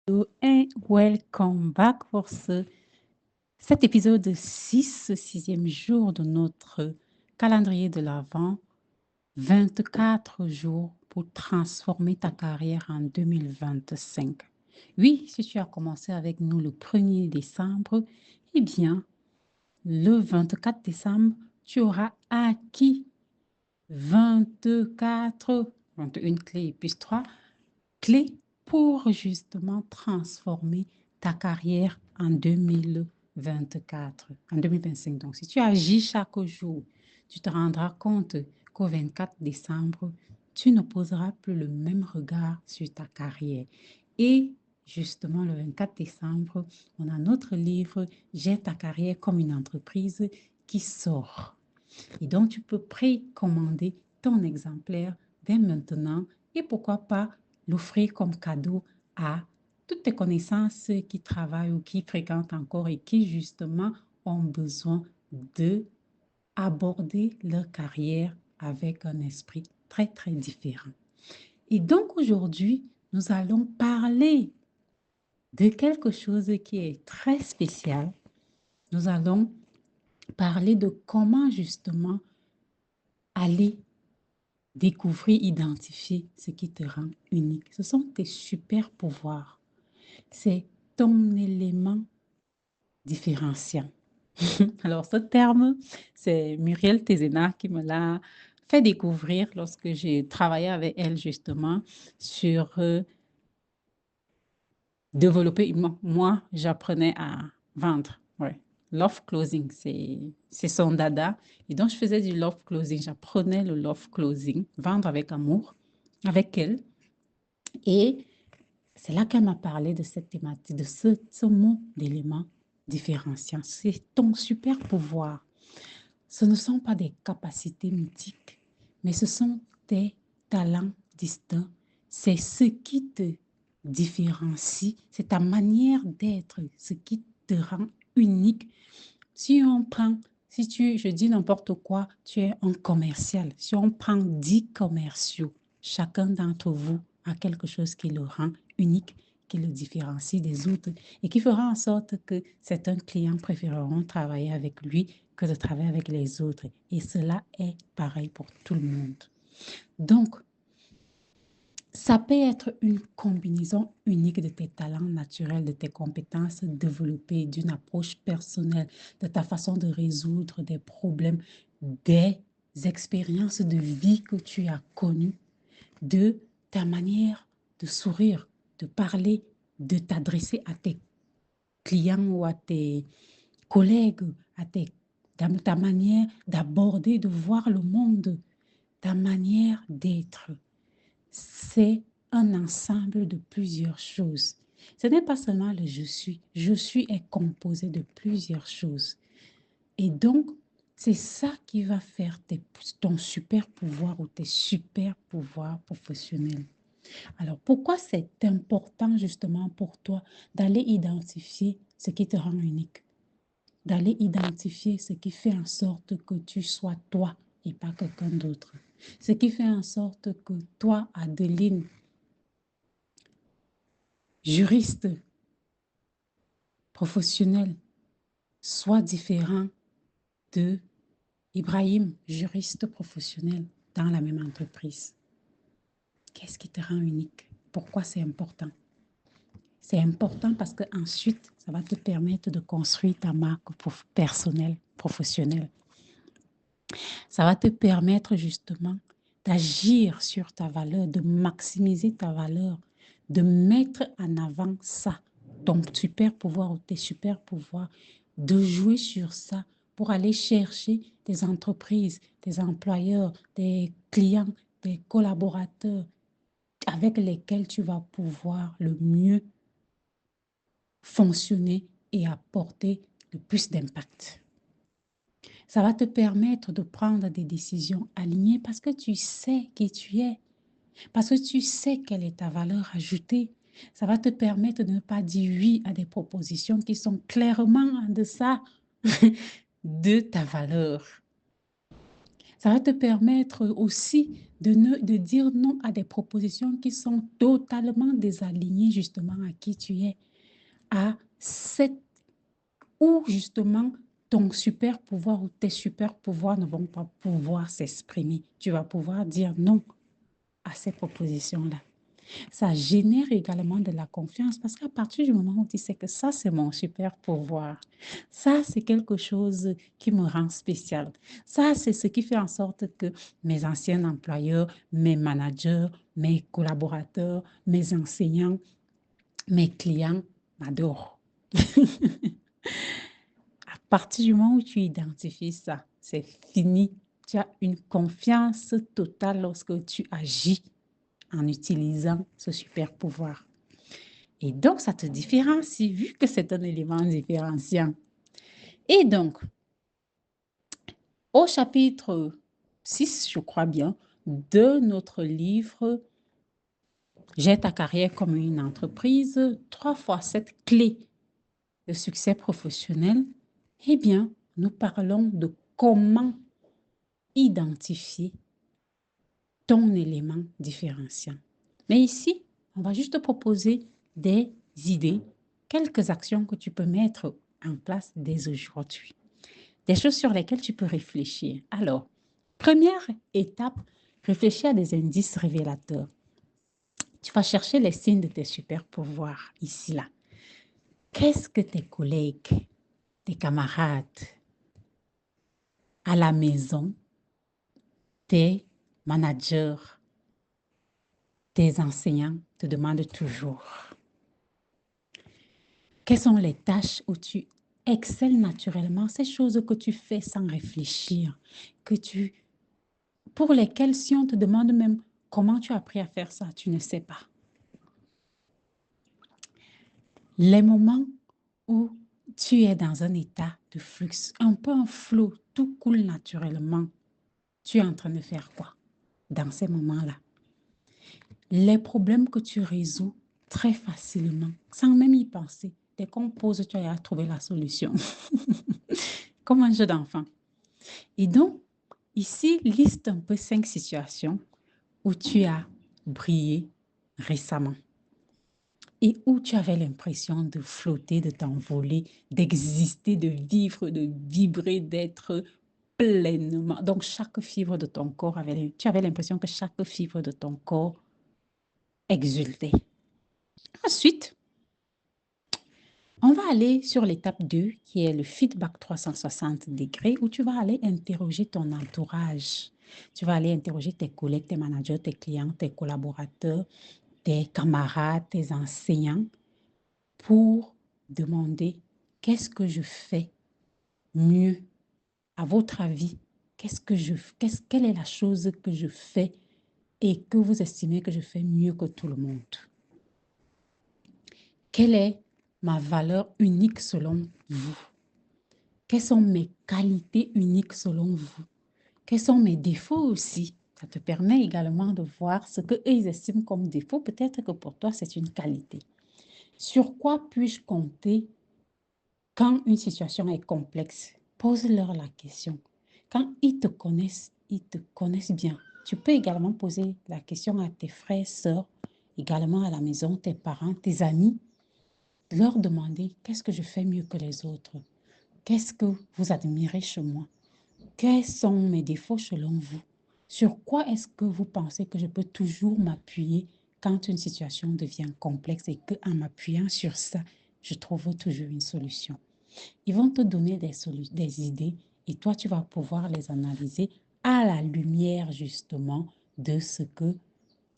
Hello and welcome back pour cet épisode 6, sixième jour de notre calendrier de l'Avent. 24 jours pour transformer ta carrière en 2025. Oui, si tu as commencé avec nous le 1er décembre, eh bien, le 24 décembre, tu auras acquis 24, 21 clés plus 3 clés pour justement transformer ta carrière en 2024, en 2025. Donc, si tu agis chaque jour, tu te rendras compte qu'au 24 décembre, tu ne poseras plus le même regard sur ta carrière. Et justement, le 24 décembre, on a notre livre J'ai ta carrière comme une entreprise qui sort. Et donc, tu peux précommander ton exemplaire dès maintenant et pourquoi pas l'offrir comme cadeau à toutes tes connaissances qui travaillent ou qui fréquentent encore et qui justement ont besoin de aborder leur carrière avec un esprit très, très différent. Et donc aujourd'hui, nous allons parler de quelque chose qui est très spécial. Nous allons parler de comment justement aller découvrir, identifier ce qui te rend unique. Ce sont tes super pouvoirs. C'est ton élément différenciant. Alors, ce terme, c'est Muriel Tézena qui me l'a fait découvrir lorsque j'ai travaillé avec elle justement sur développer. Moi, j'apprenais à vendre. Ouais. Love closing, c'est son dada. Et donc, je faisais du love closing. J'apprenais le love closing, vendre avec amour, avec elle. Et c'est là qu'elle m'a parlé de cette thématique, de ce mot d'élément différenciant. C'est ton super pouvoir. Ce ne sont pas des capacités mythiques, mais ce sont tes talents distincts. C'est ce qui te différencie, c'est ta manière d'être, ce qui te rend unique. Si on prend, je dis n'importe quoi, tu es un commercial. Si on prend 10 commerciaux, chacun d'entre vous a quelque chose qui le rend unique, qui le différencie des autres et qui fera en sorte que certains clients préféreront travailler avec lui que de travailler avec les autres. Et cela est pareil pour tout le monde. Donc, ça peut être une combinaison unique de tes talents naturels, de tes compétences développées, d'une approche personnelle, de ta façon de résoudre des problèmes, des expériences de vie que tu as connues, de ta manière de sourire, de parler, de t'adresser à tes clients ou à tes collègues, ta manière d'aborder, de voir le monde, ta manière d'être. C'est un ensemble de plusieurs choses. Ce n'est pas seulement le je suis. Je suis est composé de plusieurs choses. Et donc, c'est ça qui va faire ton super pouvoir ou tes super pouvoirs professionnels. Alors, pourquoi c'est important justement pour toi d'aller identifier ce qui te rend unique, d'aller identifier ce qui fait en sorte que tu sois toi et pas quelqu'un d'autre, ce qui fait en sorte que toi, Adeline, juriste, professionnel, soit différent de Ibrahim, juriste professionnel dans la même entreprise. Qu'est-ce qui te rend unique? Pourquoi c'est important? C'est important parce que ensuite, ça va te permettre de construire ta marque personnelle, professionnelle. Ça va te permettre justement d'agir sur ta valeur, de maximiser ta valeur, de mettre en avant ça, ton super pouvoir ou tes super pouvoirs, de jouer sur ça pour aller chercher des entreprises, des employeurs, des clients, des collaborateurs avec lesquels tu vas pouvoir le mieux fonctionner et apporter le plus d'impact. Ça va te permettre de prendre des décisions alignées parce que tu sais qui tu es, parce que tu sais quelle est ta valeur ajoutée. Ça va te permettre de ne pas dire oui à des propositions qui sont clairement en deçà de ta valeur. Ça va te permettre aussi de dire non à des propositions qui sont totalement désalignées justement à qui tu es, à cette où justement ton super pouvoir ou tes super pouvoirs ne vont pas pouvoir s'exprimer. Tu vas pouvoir dire non à ces propositions-là. Ça génère également de la confiance parce qu'à partir du moment où tu sais que ça, c'est mon super pouvoir, ça, c'est quelque chose qui me rend spécial. Ça, c'est ce qui fait en sorte que mes anciens employeurs, mes managers, mes collaborateurs, mes enseignants, mes clients m'adorent. À partir du moment où tu identifies ça, c'est fini. Tu as une confiance totale lorsque tu agis en utilisant ce super pouvoir. Et donc, ça te différencie, vu que c'est un élément différenciant. Et donc, au chapitre 6, je crois bien, de notre livre J'ai ta carrière comme une entreprise, 3 fois 7 clés de succès professionnel, eh bien, nous parlons de comment identifier ton élément différenciant. Mais ici, on va juste te proposer des idées, quelques actions que tu peux mettre en place dès aujourd'hui. Des choses sur lesquelles tu peux réfléchir. Alors, première étape, réfléchir à des indices révélateurs. Tu vas chercher les signes de tes super pouvoirs ici, là. Qu'est-ce que tes collègues, tes camarades, à la maison, tes managers, tes enseignants te demandent toujours? Quelles sont les tâches où tu excelles naturellement, ces choses que tu fais sans réfléchir, pour lesquelles si on te demande même comment tu as appris à faire ça, tu ne sais pas. Les moments où tu es dans un état de flux, un peu en flot, tout coule naturellement, tu es en train de faire quoi dans ces moments-là? Les problèmes que tu résous très facilement, sans même y penser. Dès qu'on pose, tu as trouvé la solution. Comme un jeu d'enfant. Et donc, ici, liste un peu 5 situations où tu as brillé récemment et où tu avais l'impression de flotter, de t'envoler, d'exister, de vivre, de vibrer, d'être pleinement. Donc, chaque fibre de ton corps, tu avais l'impression que chaque fibre de ton corps exultait. Ensuite, on va aller sur l'étape 2, qui est le feedback 360 degrés, où tu vas aller interroger ton entourage. Tu vas aller interroger tes collègues, tes managers, tes clients, tes collaborateurs, tes camarades, tes enseignants, pour demander qu'est-ce que je fais mieux à votre avis. Quelle est la chose que je fais et que vous estimez que je fais mieux que tout le monde? Quelle est ma valeur unique selon vous? Quelles sont mes qualités uniques selon vous? Quels sont mes défauts aussi? Ça te permet également de voir ce qu'eux ils estiment comme défaut. Peut-être que pour toi, c'est une qualité. Sur quoi puis-je compter quand une situation est complexe? Pose-leur la question. Quand ils te connaissent bien. Tu peux également poser la question à tes frères, sœurs, également à la maison, tes parents, tes amis. Leur demander qu'est-ce que je fais mieux que les autres? Qu'est-ce que vous admirez chez moi? Quels sont mes défauts selon vous? Sur quoi est-ce que vous pensez que je peux toujours m'appuyer quand une situation devient complexe et qu'en m'appuyant sur ça, je trouve toujours une solution? Ils vont te donner des idées et toi, tu vas pouvoir les analyser à la lumière justement de ce que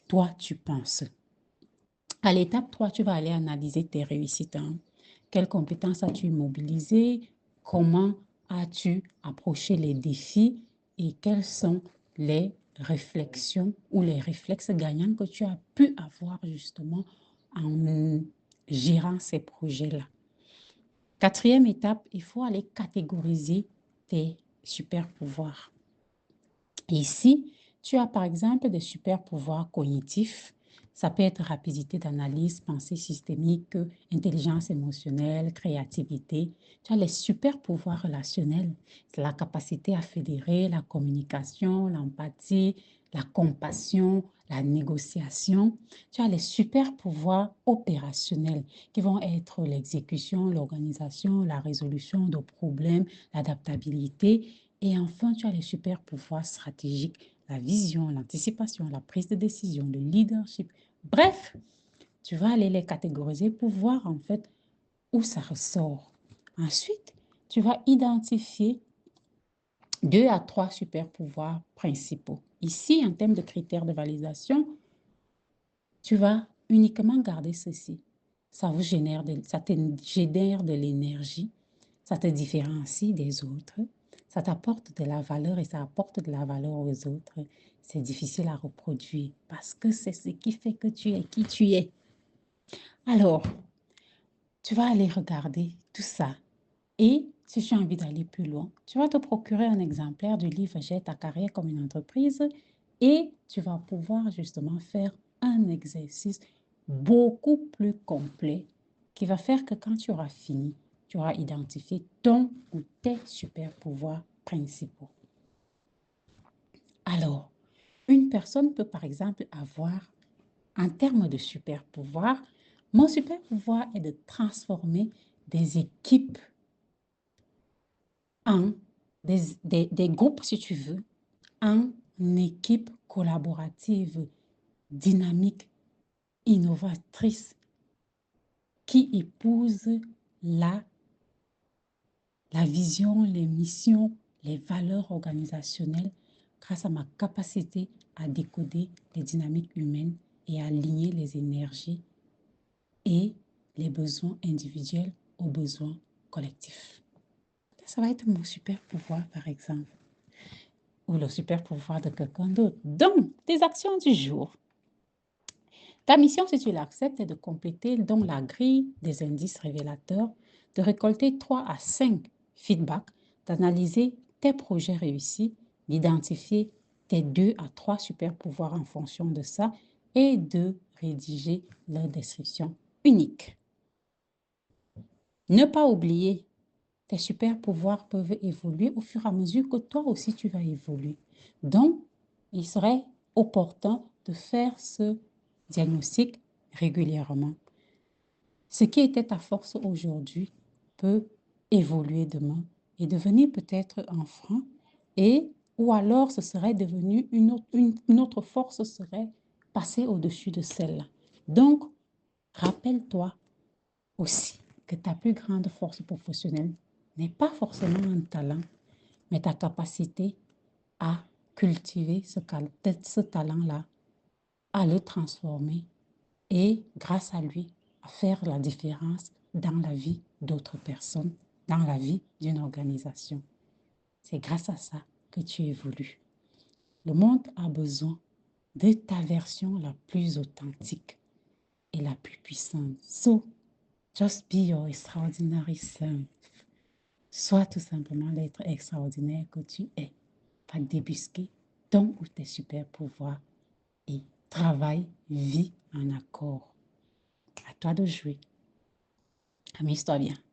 toi, tu penses. À l'étape 3, tu vas aller analyser tes réussites. Quelles compétences as-tu mobilisées? Comment as-tu approché les défis? Et quelles sont les réflexions ou les réflexes gagnants que tu as pu avoir justement en gérant ces projets-là? Quatrième étape, il faut aller catégoriser tes super pouvoirs. Ici, tu as par exemple des super pouvoirs cognitifs. Ça peut être rapidité d'analyse, pensée systémique, intelligence émotionnelle, créativité. Tu as les super pouvoirs relationnels, c'est la capacité à fédérer, la communication, l'empathie, la compassion, la négociation. Tu as les super pouvoirs opérationnels qui vont être l'exécution, l'organisation, la résolution de problèmes, l'adaptabilité. Et enfin, tu as les super pouvoirs stratégiques, la vision, l'anticipation, la prise de décision, le leadership. Bref, tu vas aller les catégoriser pour voir en fait où ça ressort. Ensuite, tu vas identifier 2 à 3 super pouvoirs principaux. Ici, en termes de critères de validation, tu vas uniquement garder ceci. Ça génère de l'énergie, ça te différencie des autres, ça t'apporte de la valeur et ça apporte de la valeur aux autres. C'est difficile à reproduire parce que c'est ce qui fait que tu es qui tu es. Alors, tu vas aller regarder tout ça et si tu as envie d'aller plus loin, tu vas te procurer un exemplaire du livre J'ai ta carrière comme une entreprise et tu vas pouvoir justement faire un exercice beaucoup plus complet qui va faire que quand tu auras fini, tu auras identifié ton ou tes super pouvoirs principaux. Alors, une personne peut par exemple avoir, en termes de super pouvoir, mon super pouvoir est de transformer des équipes en des groupes, si tu veux, en équipe collaborative, dynamique, innovatrice, qui épouse la, la vision, les missions, les valeurs organisationnelles grâce à ma capacité à décoder les dynamiques humaines et à aligner les énergies et les besoins individuels aux besoins collectifs. Ça va être mon super pouvoir, par exemple, ou le super pouvoir de quelqu'un d'autre. Donc, tes actions du jour. Ta mission, si tu l'acceptes, est de compléter donc la grille des indices révélateurs, de récolter 3 à 5 feedbacks, d'analyser tes projets réussis, d'identifier tes 2 à 3 super pouvoirs en fonction de ça et de rédiger leur description unique. Ne pas oublier, tes super pouvoirs peuvent évoluer au fur et à mesure que toi aussi tu vas évoluer. Donc, il serait opportun de faire ce diagnostic régulièrement. Ce qui était ta force aujourd'hui peut évoluer demain et devenir peut-être un frein, et ou alors ce serait devenu une autre force serait passée au-dessus de celle-là. Donc, rappelle-toi aussi que ta plus grande force professionnelle n'est pas forcément un talent, mais ta capacité à cultiver ce talent-là, à le transformer et grâce à lui, à faire la différence dans la vie d'autres personnes, dans la vie d'une organisation. C'est grâce à ça que tu évolues. Le monde a besoin de ta version la plus authentique et la plus puissante. So, just be your extraordinary self. Sois tout simplement l'être extraordinaire que tu es. Pas débusquer ton ou tes super pouvoirs et travaille, vis en accord. À toi de jouer. Amuse-toi bien.